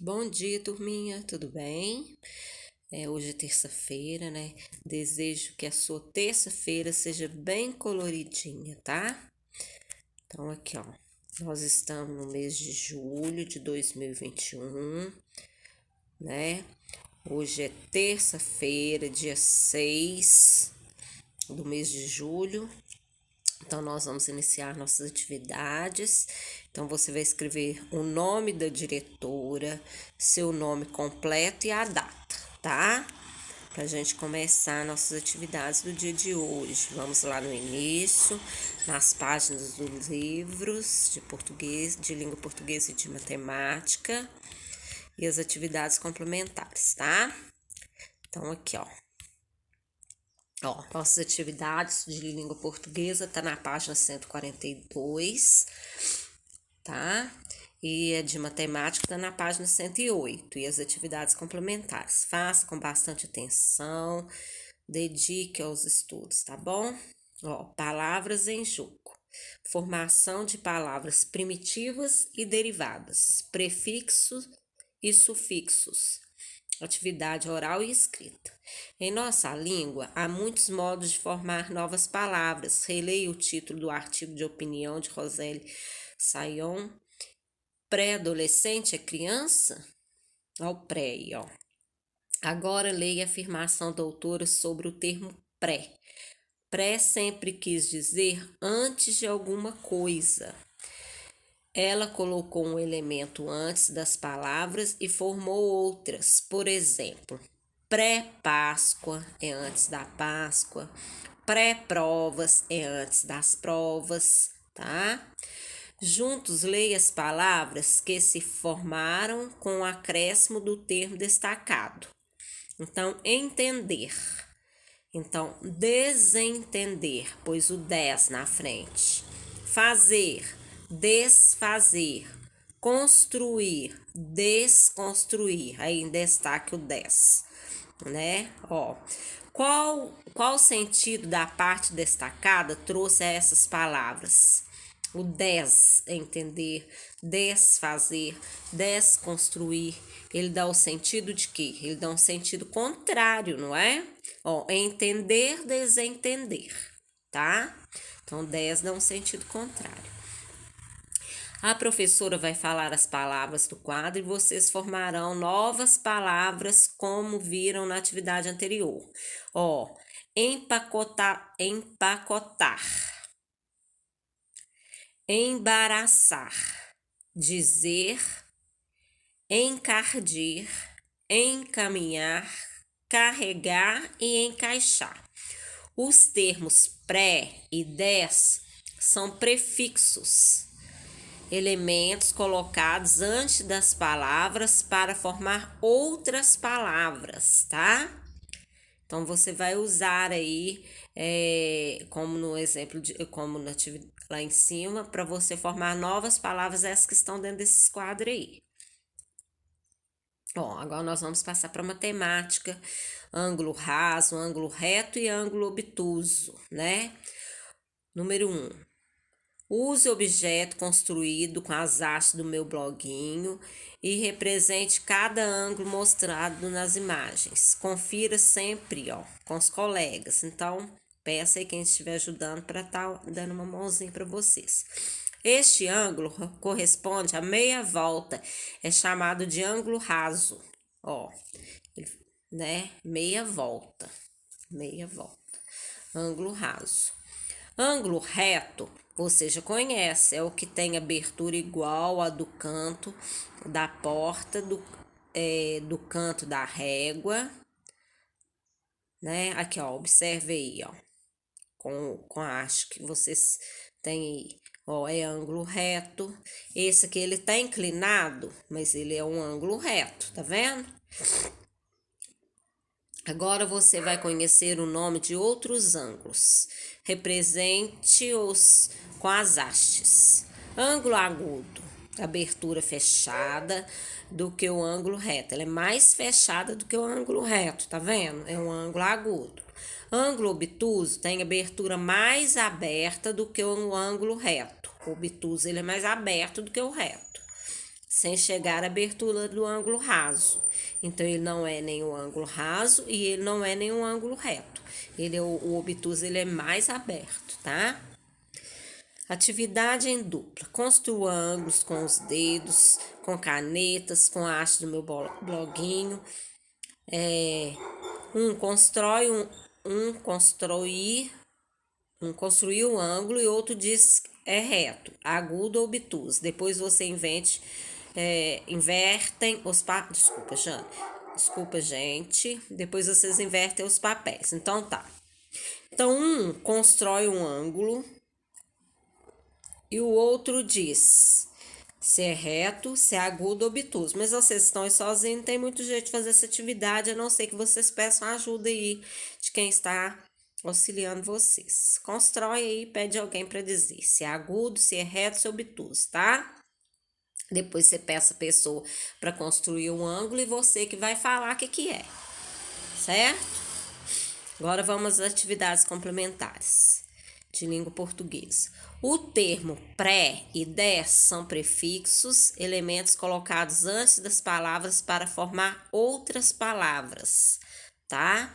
Bom dia, turminha, tudo bem? Hoje é terça-feira, né? Desejo que a sua terça-feira seja bem coloridinha, tá? Então, aqui, ó, nós estamos no mês de julho de 2021, né? Hoje é terça-feira, dia 6 do mês de julho. Então, nós vamos iniciar nossas atividades. Então, você vai escrever o nome da diretora, seu nome completo e a data, tá? Pra gente começar nossas atividades do dia de hoje. Vamos lá no início, nas páginas dos livros de português, de língua portuguesa e de matemática e as atividades complementares, tá? Então, aqui, ó. Nossas atividades de língua portuguesa tá na página 142, tá? E a de matemática tá na página 108. E as atividades complementares. Faça com bastante atenção, dedique aos estudos, tá bom? Palavras em jogo. Formação de palavras primitivas e derivadas, prefixos e sufixos. Atividade oral e escrita. Em nossa língua, há muitos modos de formar novas palavras. Releia o título do artigo de opinião de Roseli Sayon. Pré-adolescente é criança? Ó, pré, ó. Agora leia a afirmação da autora sobre o termo pré. Pré sempre quis dizer antes de alguma coisa. Ela colocou um elemento antes das palavras e formou outras. Por exemplo, pré-Páscoa é antes da Páscoa, pré-provas é antes das provas, tá? Juntos, leia as palavras que se formaram com o acréscimo do termo destacado. Então, entender. Então, desentender, pois o des na frente. Fazer, desfazer. Construir, desconstruir. Aí em destaque o des, né? Qual sentido da parte destacada trouxe a essas palavras? O des, entender, desfazer, desconstruir, ele dá o sentido de quê? Ele dá um sentido contrário, não é? Entender, desentender, tá? Então, des dá um sentido contrário. A professora vai falar as palavras do quadro e vocês formarão novas palavras como viram na atividade anterior. Empacotar, embaraçar, dizer, encardir, encaminhar, carregar e encaixar. Os termos pré e des são prefixos, elementos colocados antes das palavras para formar outras palavras, tá? Então, você vai usar aí, como no exemplo, como lá em cima, para você formar novas palavras, essas que estão dentro desses quadros aí. Agora nós vamos passar para matemática, ângulo raso, ângulo reto e ângulo obtuso, né? Número 1. Use objeto construído com as hastes do meu bloguinho e represente cada ângulo mostrado nas imagens. Confira sempre, com os colegas. Então, peça aí quem estiver ajudando para estar dando uma mãozinha para vocês. Este ângulo corresponde a meia volta, é chamado de ângulo raso, né? Meia volta, ângulo raso. Ângulo reto, você já conhece, é o que tem abertura igual a do canto da porta, do canto da régua, né? Aqui, observe aí, com a haste que vocês têm aí, é ângulo reto. Esse aqui, ele tá inclinado, mas ele é um ângulo reto, tá vendo? Agora você vai conhecer o nome de outros ângulos. Represente-os com as hastes. Ângulo agudo, abertura fechada do que o ângulo reto. Ela é mais fechada do que o ângulo reto, tá vendo? É um ângulo agudo. Ângulo obtuso tem abertura mais aberta do que o ângulo reto. O obtuso ele é mais aberto do que o reto. sem chegar à abertura do ângulo raso. Então, ele não é nem um ângulo raso e ele não é nem um ângulo reto. O obtuso ele é mais aberto, tá? Atividade em dupla. Construa ângulos com os dedos, com canetas, com a haste do meu bloguinho. Construir um ângulo e outro diz é reto, agudo ou obtuso. Depois você invertem os Desculpa, Jane. Desculpa, gente. Depois vocês invertem os papéis. Então tá. Então, um constrói um ângulo e o outro diz se é reto, se é agudo ou obtuso. Mas vocês estão aí sozinhos, não tem muito jeito de fazer essa atividade, a não ser que vocês peçam ajuda aí de quem está auxiliando vocês. Constrói aí, pede alguém para dizer se é agudo, se é reto, se é obtuso, tá? Depois você peça a pessoa para construir um ângulo e você que vai falar o que é, certo? Agora vamos às atividades complementares de língua portuguesa. O termo pré e des são prefixos, elementos colocados antes das palavras para formar outras palavras, tá?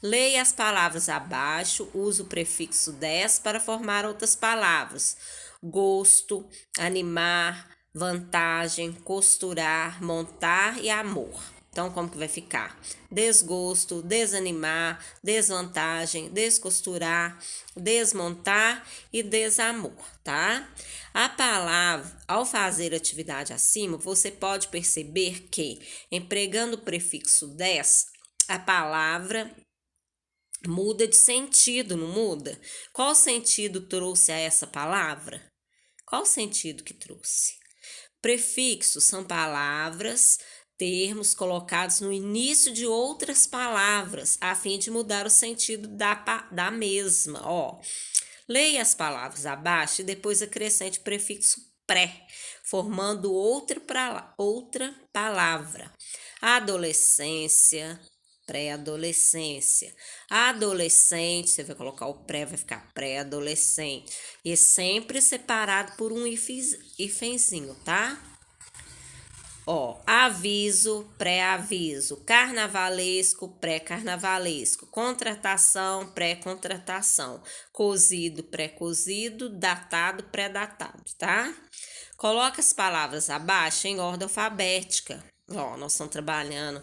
Leia as palavras abaixo, use o prefixo des para formar outras palavras. Gosto, animar, vantagem, costurar, montar e amor. Então, como que vai ficar? Desgosto, desanimar, desvantagem, descosturar, desmontar e desamor, tá? A palavra, ao fazer a atividade acima, você pode perceber que, empregando o prefixo des, a palavra muda de sentido, não muda? Qual sentido trouxe a essa palavra? Qual sentido que trouxe? Prefixos são palavras, termos colocados no início de outras palavras, a fim de mudar o sentido da mesma. Ó, leia as palavras abaixo e depois acrescente o prefixo pré, formando outra palavra. Adolescência, pré-adolescência. Adolescente, você vai colocar o pré, vai ficar pré-adolescente. E sempre separado por um hífenzinho, tá? Ó, aviso, pré-aviso, carnavalesco, pré-carnavalesco, contratação, pré-contratação, cozido, pré-cozido, datado, pré-datado, tá? Coloca as palavras abaixo em ordem alfabética. Ó, nós estamos trabalhando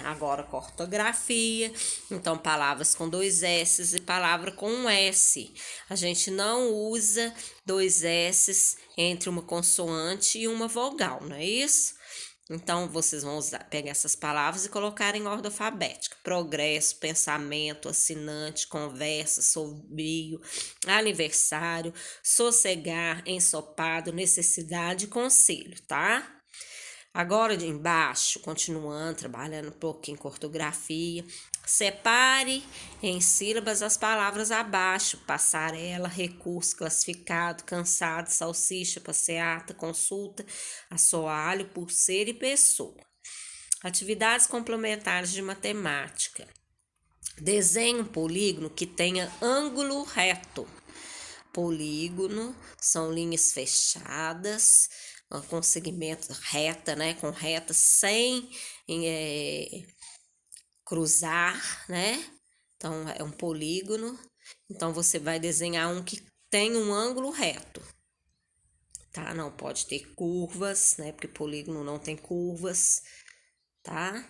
agora com ortografia, então palavras com 2 S e palavra com um S. A gente não usa 2 S entre uma consoante e uma vogal, não é isso? Então, vocês vão pegar essas palavras e colocar em ordem alfabética. Progresso, pensamento, assinante, conversa, sobrio, aniversário, sossegar, ensopado, necessidade e conselho, tá? Agora de embaixo, continuando, trabalhando um pouquinho com ortografia, separe em sílabas as palavras abaixo: passarela, recurso, classificado, cansado, salsicha, passeata, consulta, assoalho, pulseira e pessoa. Atividades complementares de matemática. Desenhe um polígono que tenha ângulo reto. Polígono são linhas fechadas, com segmento reta, né? Com reta sem cruzar, né? Então, é um polígono. Então, você vai desenhar um que tem um ângulo reto, tá? Não pode ter curvas, né? Porque polígono não tem curvas, tá?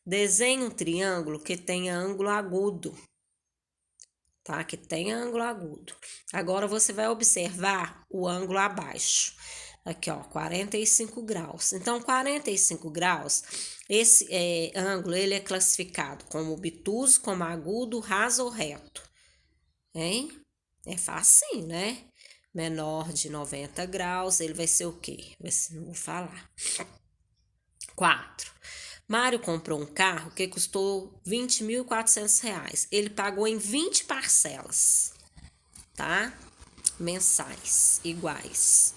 Desenhe um triângulo que tenha ângulo agudo, tá? Que tenha ângulo agudo. Agora, você vai observar o ângulo abaixo. Aqui, ó, 45 graus. Então, 45 graus, esse ângulo, ele é classificado como obtuso, como agudo, raso ou reto. Hein? É fácil, né? Menor de 90 graus, ele vai ser o quê? Não vou falar. 4. Mário comprou um carro que custou R$ 20.400. Ele pagou em 20 parcelas, tá? Mensais, iguais.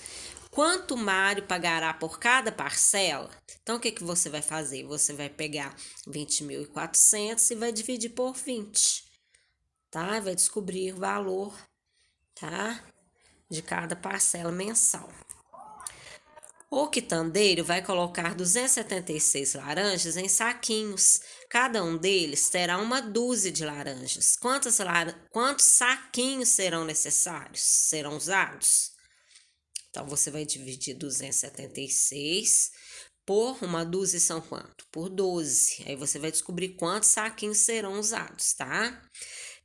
Quanto Mário pagará por cada parcela? Então, o que você vai fazer? Você vai pegar 20.400 e vai dividir por 20, tá? Vai descobrir o valor, tá? De cada parcela mensal. O quitandeiro vai colocar 276 laranjas em saquinhos. Cada um deles terá uma dúzia de laranjas. Quantos saquinhos serão necessários? Serão usados? Então, você vai dividir 276 por uma dúzia são quanto? Por 12. Aí você vai descobrir quantos saquinhos serão usados, tá?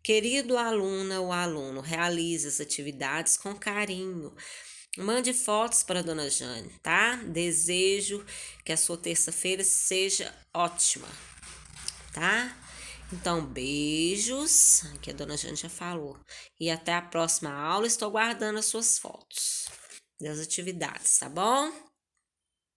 Querido aluna ou aluno, realize as atividades com carinho. Mande fotos para a dona Jane, tá? Desejo que a sua terça-feira seja ótima, tá? Então, beijos, que a dona Jane já falou. E até a próxima aula. Estou guardando as suas fotos das atividades, tá bom?